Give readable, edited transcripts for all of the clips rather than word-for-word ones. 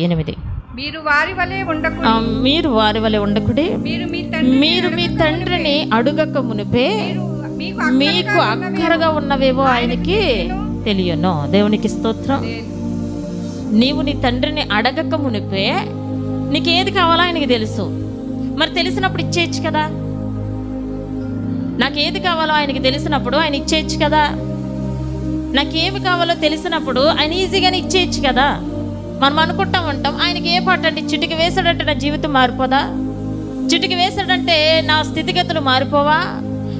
8 మీరు వారి వలె ఉండకుడి, మీరు వారి వలె ఉండకుడి, మీరు మీ తండ్రిని అడుగక మునిపే మీకు అక్కరగా ఉన్నవేవో ఆయనకి తెలియను. దేవునికి స్తోత్రం. నీవు నీ తండ్రిని అడగక మునిపే నీకు ఏది కావాలో ఆయనకి తెలుసు. మరి తెలిసినప్పుడు ఇచ్చేయచ్చు కదా. నాకు ఏది కావాలో ఆయనకి తెలిసినప్పుడు ఆయన ఇచ్చేయచ్చు కదా. నాకేమి కావాలో తెలిసినప్పుడు ఆయన ఈజీగానే ఇచ్చేయచ్చు కదా. మనం అనుకుంటాం ఆయనకి ఏ పాట అంటే చిటికి వేసాడంటే నా జీవితం మారిపోదా, చిటికి వేసాడంటే నా స్థితిగతులు మారిపోవా,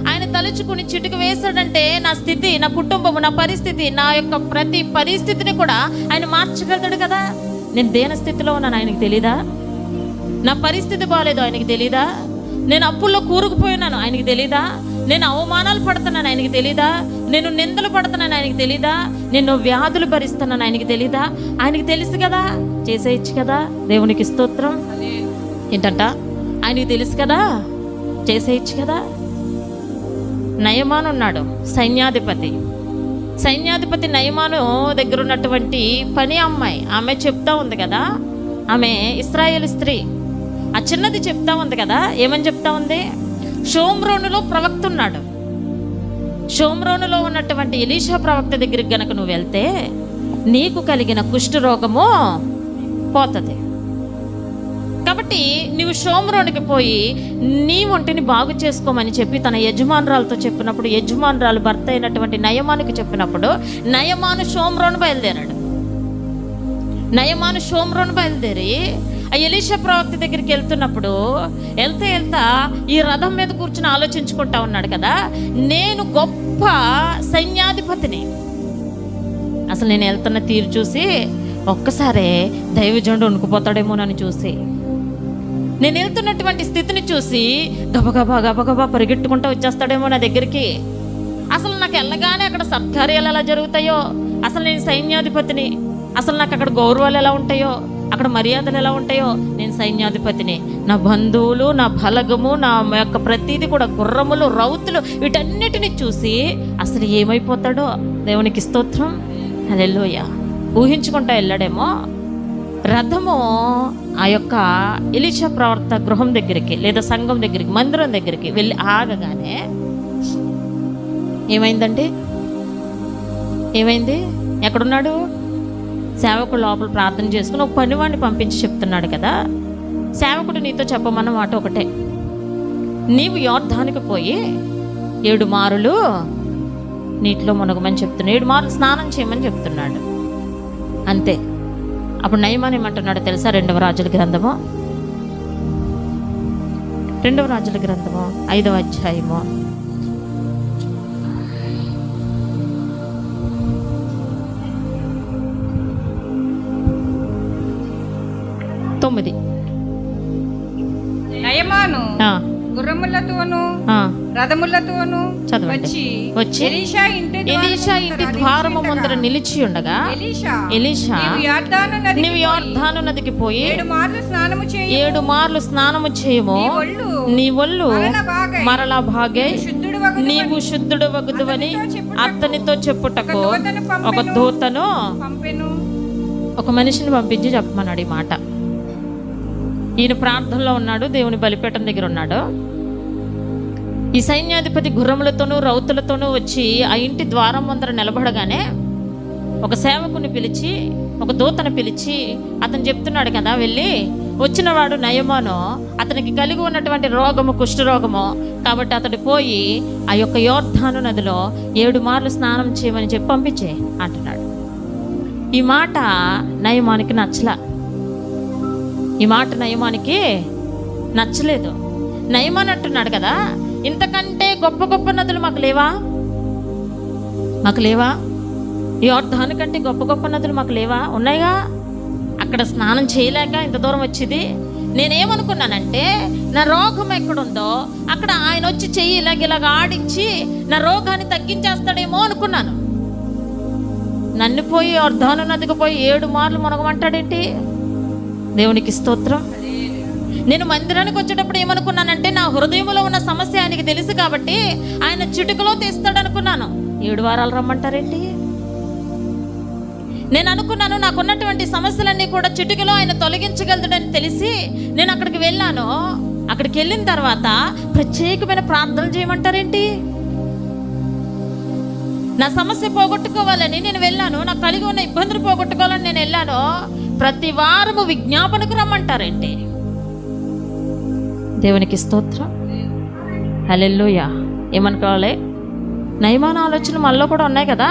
ఆయన తలుచుకుని చిటికి వేసాడంటే నా స్థితి, నా కుటుంబము, నా పరిస్థితి, నా యొక్క ప్రతి పరిస్థితిని కూడా ఆయన మార్చగలుగుతాడు కదా. నేను దేని స్థితిలో ఉన్నాను ఆయనకి తెలీదా? నా పరిస్థితి బాగాలేదు ఆయనకి తెలీదా? నేను అప్పుల్లో కూరుకుపోయినాను ఆయనకి తెలీదా? నేను అవమానాలు పడుతున్నాను ఆయనకి తెలీదా? నేను నిందలు పడుతున్నాను ఆయనకి తెలీదా? నేను వ్యాధులు భరిస్తున్నాను ఆయనకి తెలీదా? ఆయనకి తెలుసు కదా, చేసేయచ్చు కదా. దేవునికి స్తోత్రం. ఏంటంట ఆయనకి తెలుసు కదా, చేసేయచ్చు కదా. నయమాను ఉన్నాడు, సైన్యాధిపతి నయమాను దగ్గర ఉన్నటువంటి పని అమ్మాయి, ఆమె చెప్తా ఉంది కదా, ఆమె ఇశ్రాయేలు స్త్రీ. ఆ చిన్నది చెప్తా ఉంది కదా, ఏమని చెప్తా ఉంది? షోమ్రోనులో ప్రవక్త ఉన్నాడు. షోమ్రోనులో ఉన్నటువంటి ఎలీషా ప్రవక్త దగ్గరికి గనక నువ్వు వెళ్తే నీకు కలిగిన కుష్ఠరోగము పోతుంది. కాబట్టి నువ్వు షోమ్రోనుకి పోయి నీ ఒంటిని బాగు చేసుకోమని చెప్పి తన యజమానురాలతో చెప్పినప్పుడు, యజమానురాలు భర్త అయినటువంటి నయమానుకి చెప్పినప్పుడు నయమాను షోమ్రోను బయలుదేరి ఆ ఎలీషా ప్రవక్త దగ్గరికి వెళ్తా ఈ రథం మీద కూర్చుని ఆలోచించుకుంటా ఉన్నాడు కదా, నేను గొప్ప సైన్యాధిపతిని. అసలు నేను వెళ్తున్న తీరు చూసి ఒక్కసారే దైవజనుడు వణుకుపోతాడేమో నన్ను చూసి, నేను వెళ్తున్నటువంటి స్థితిని చూసి గబగబా పరిగెట్టుకుంటూ వచ్చేస్తాడేమో నా దగ్గరికి. అసలు నాకు వెళ్ళగానే అక్కడ సత్కార్యాలు ఎలా జరుగుతాయో, అసలు నేను సైన్యాధిపతిని, అసలు నాకు అక్కడ గౌరవాలు ఎలా ఉంటాయో, అక్కడ మర్యాదలు ఎలా ఉంటాయో. నేను సైన్యాధిపతిని, నా బంధువులు, నా బలగము, నా యొక్క ప్రతిదీ కూడా గుర్రములు, రౌతులు, వీటన్నిటిని చూసి అసలు ఏమైపోతాడో. దేవునికి స్తోత్రం. హల్లెలూయా. ఊహించుకుంటా వెళ్ళాడేమో. రథము ఆ యొక్క ఎలీషా ప్రవక్త గృహం దగ్గరికి లేదా సంఘం దగ్గరికి, మందిరం దగ్గరికి వెళ్ళి ఆగగానే ఏమైంది? ఎక్కడున్నాడు? సేవకుడు లోపల ప్రార్థన చేసుకుని ఒక పనివాడిని పంపించి చెప్తున్నాడు కదా, సేవకుడు నీతో చెప్పమన్న మాట ఒకటే, నీవు యోర్దానుకి పోయి 7 మారులు నీటిలో మునగమని చెప్తున్నాడు, 7 మార్లు స్నానం చేయమని చెప్తున్నాడు. అంతే. అప్పుడు నయమాన్ ఏమంటున్నాడు తెలుసా? 2వ రాజుల గ్రంథము 5వ అధ్యాయము 9. నయమాను గుర్రములతోను రథములతోను వచ్చి ఎలీషా ఇంటి ద్వారము ముందర నిలిచి ఉండగా, ఎలీషా నీవు యోర్దాను నదికి పోయి 7 మార్లు స్నానము చేయము, నీ ఒళ్ళు మరలా బాగై నీవు శుద్ధుడు వగుదువని అతనితో చెప్పుటకు ఒక దూతను, ఒక మనిషిని పంపించి చెప్పమన్నాడు ఈ మాట. ఈయన ప్రార్థనలో ఉన్నాడు, దేవుని బలిపీఠం దగ్గర ఉన్నాడు. ఈ సైన్యాధిపతి గుర్రములతోనూ రౌతులతోనూ వచ్చి ఆ ఇంటి ద్వారం ముందర నిలబడగానే ఒక సేవకుని పిలిచి, ఒక దూతను పిలిచి అతను చెప్తున్నాడు కదా, వెళ్ళి వచ్చినవాడు నయమాను, అతనికి కలిగి ఉన్నటువంటి రోగము కుష్ఠరోగము, కాబట్టి అతడు పోయి ఆ యొక్క యోర్దాను నదిలో 7 మార్లు స్నానం చేయమని చెప్పి పంపించే అంటున్నాడు. ఈ మాట నయమానికి నచ్చలేదు. నయమాన్ అంటున్నాడు కదా, ఇంతకంటే గొప్ప నదులు మాకు లేవా? యోర్దాను కంటే గొప్ప నదులు మాకు లేవా? ఉన్నాయిగా. అక్కడ స్నానం చేయలేక ఇంత దూరం వచ్చింది. నేనేమనుకున్నానంటే నా రోగం ఎక్కడుందో అక్కడ ఆయన వచ్చి చెయ్యి ఇలాగ ఆడించి నా రోగాన్ని తగ్గించేస్తాడేమో అనుకున్నాను. నన్ను పోయి యోర్దాను నదికి పోయి 7 మార్లు మునగమంటాడేంటి? దేవునికి స్తోత్రం. నేను మందిరానికి వచ్చేటప్పుడు ఏమనుకున్నానంటే నా హృదయంలో ఉన్న సమస్య ఆయనకి తెలుసు కాబట్టి ఆయన చిటికలో తీస్తాడు అనుకున్నాను. 7 వారాలు రమ్మంటారేంటి? నేను అనుకున్నాను నాకున్నటువంటి సమస్యలన్నీ కూడా చిటికలో ఆయన తొలగించగలదుడని తెలిసి నేను అక్కడికి వెళ్ళాను. అక్కడికి వెళ్ళిన తర్వాత ప్రత్యేకమైన ప్రార్థనలు చేయమంటారేంటి? నా సమస్య పోగొట్టుకోవాలని నేను వెళ్ళాను, నాకు కలిగి ఉన్న ఇబ్బందులు పోగొట్టుకోవాలని నేను వెళ్ళాను. ప్రతి వారము విజ్ఞాపనకు రమ్మంటారేంటి? దేవునికి స్తోత్రం, హల్లెలూయా. ఏమనుకోవాలి? నయమాన ఆలోచనలు మనలో కూడా ఉన్నాయి కదా.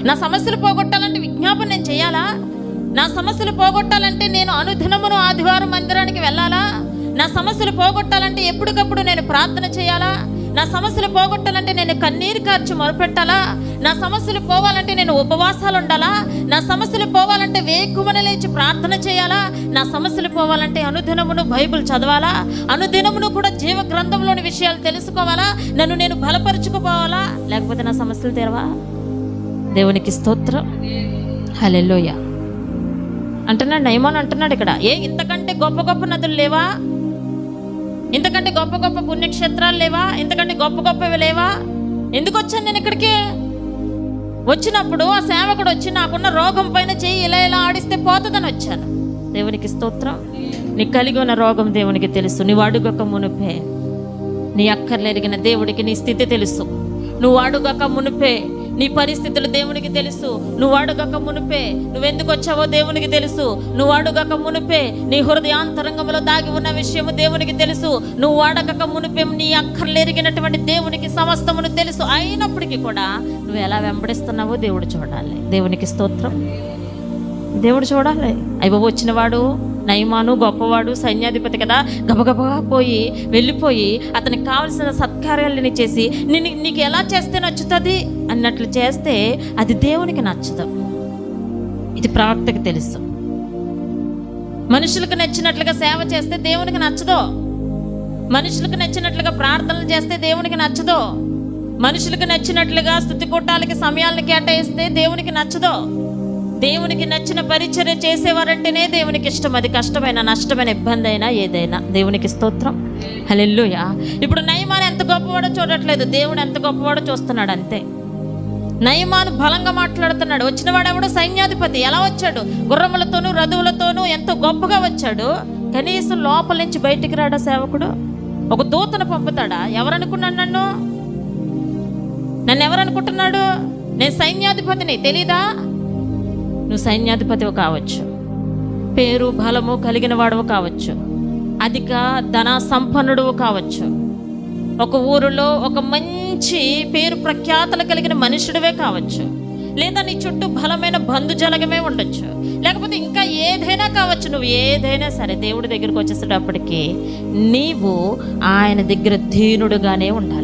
నా సమస్యలు పోగొట్టాలంటే విజ్ఞాపన నేను చేయాలా? నా సమస్యలు పోగొట్టాలంటే నేను అనుదినమును ఆదివారం మందిరానికి వెళ్ళాలా? నా సమస్యలు పోగొట్టాలంటే ఎప్పటికప్పుడు నేను ప్రార్థన చేయాలా? నా సమస్యలు పోగొట్టాలంటే నేను కన్నీరు కార్చి మొరపెట్టాలా? నా సమస్యలు పోవాలంటే నేను ఉపవాసాలు ఉండాలా? నా సమస్యలు పోవాలంటే వేకువన లేచి ప్రార్థన చేయాలా? నా సమస్యలు పోవాలంటే అనుదినమును బైబిల్ చదవాలా? అనుదినమును కూడా జీవ గ్రంథంలోని విషయాలు తెలుసుకోవాలా? నన్ను నేను బలపరుచుకుపోవాలా? లేకపోతే నా సమస్యలు తెరవా? దేవునికి స్తోత్రం, హల్లెలూయా. అంటున్నాడు నయమాన్, అంటున్నాడు ఇక్కడ, ఇంతకంటే గొప్ప గొప్ప నదులు లేవా? ఇంతకంటే గొప్ప గొప్ప పుణ్యక్షేత్రాలు లేవా? ఇంతకంటే గొప్ప గొప్పవి లేవా? ఎందుకు వచ్చాను నేను ఇక్కడికి? వచ్చినప్పుడు ఆ సేవకుడు వచ్చి నాకున్న రోగం పైన చెయ్యి ఇలా ఇలా ఆడిస్తే పోతుందని వచ్చాను. దేవునికి స్తోత్రం. నీ కలిగి ఉన్న రోగం దేవునికి తెలుసు. నువ్వు అడుగక మునుపే నీ అక్కర్లెరిగిన దేవుడికి నీ స్థితి తెలుసు. నువ్వు అడుగక మునుపే నీ పరిస్థితులు దేవునికి తెలుసు. నువ్వు అడుగక మునుపే నువ్వెందుకు వచ్చావో దేవునికి తెలుసు. నువ్వు అడుగక మునుపే నీ హృదయాంతరంగంలో దాగి ఉన్న విషయము దేవునికి తెలుసు. నువ్వు అడగక మునుపే నీ అక్కర్లెరిగినటువంటి దేవునికి సమస్తమును తెలుసు. అయినప్పటికీ కూడా నువ్వు ఎలా వెంబడిస్తున్నావో దేవుడు చూడాలి. దేవునికి స్తోత్రం, దేవుడు చూడాలి. అయ్యో వచ్చినవాడు నయమాను గొప్పవాడు, సైన్యాధిపతి కదా, గబగబా వెళ్ళిపోయి అతనికి కావలసిన సత్కార్యాలని చేసి నీకు ఎలా చేస్తే నచ్చుతుంది అన్నట్లు చేస్తే అది దేవునికి నచ్చదు. ఇది ప్రవక్తకి తెలుసు. మనుషులకు నచ్చినట్లుగా సేవ చేస్తే దేవునికి నచ్చదు. మనుషులకు నచ్చినట్లుగా ప్రార్థనలు చేస్తే దేవునికి నచ్చదు. మనుషులకు నచ్చినట్లుగా స్తుతి కూటాలకి సమయాలను కేటాయిస్తే దేవునికి నచ్చదు. దేవునికి నచ్చిన పరిచర్య చేసేవారంటేనే దేవునికి ఇష్టం. అది కష్టమైన, నష్టమైన, ఇబ్బంది అయినా ఏదైనా. దేవునికి స్తోత్రం, హల్లెలూయా. ఇప్పుడు నయమాను ఎంత గొప్పవాడో చూడట్లేదు, దేవుడు ఎంత గొప్పవాడో చూస్తున్నాడు అంతే. నయమాను బలంగా మాట్లాడుతున్నాడు. వచ్చినవాడు ఎవడో సైన్యాధిపతి. ఎలా వచ్చాడు? గుర్రములతోనూ రథువులతోనూ ఎంతో గొప్పగా వచ్చాడు. కనీసం లోపల నుంచి బయటికి రాడా సేవకుడు? ఒక దూతను పంపుతాడా? ఎవరనుకున్నాడు? నన్ను ఎవరనుకుంటున్నాడు? నేను సైన్యాధిపతిని, తెలీదా? నువ్వు సైన్యాధిపతివి కావచ్చు, పేరు బలము కలిగిన వాడవు కావచ్చు, అధిక ధన సంపన్నుడు కావచ్చు, ఒక ఊరిలో ఒక మంచి పేరు ప్రఖ్యాతలు కలిగిన మనుషుడివే కావచ్చు, లేదా నీ చుట్టూ బలమైన బంధుజలగమే ఉండొచ్చు, లేకపోతే ఇంకా ఏదైనా కావచ్చు. నువ్వు ఏదైనా సరే దేవుడి దగ్గరికి వచ్చేసేటప్పటికి నీవు ఆయన దగ్గర దీనుడుగానే ఉండాలి.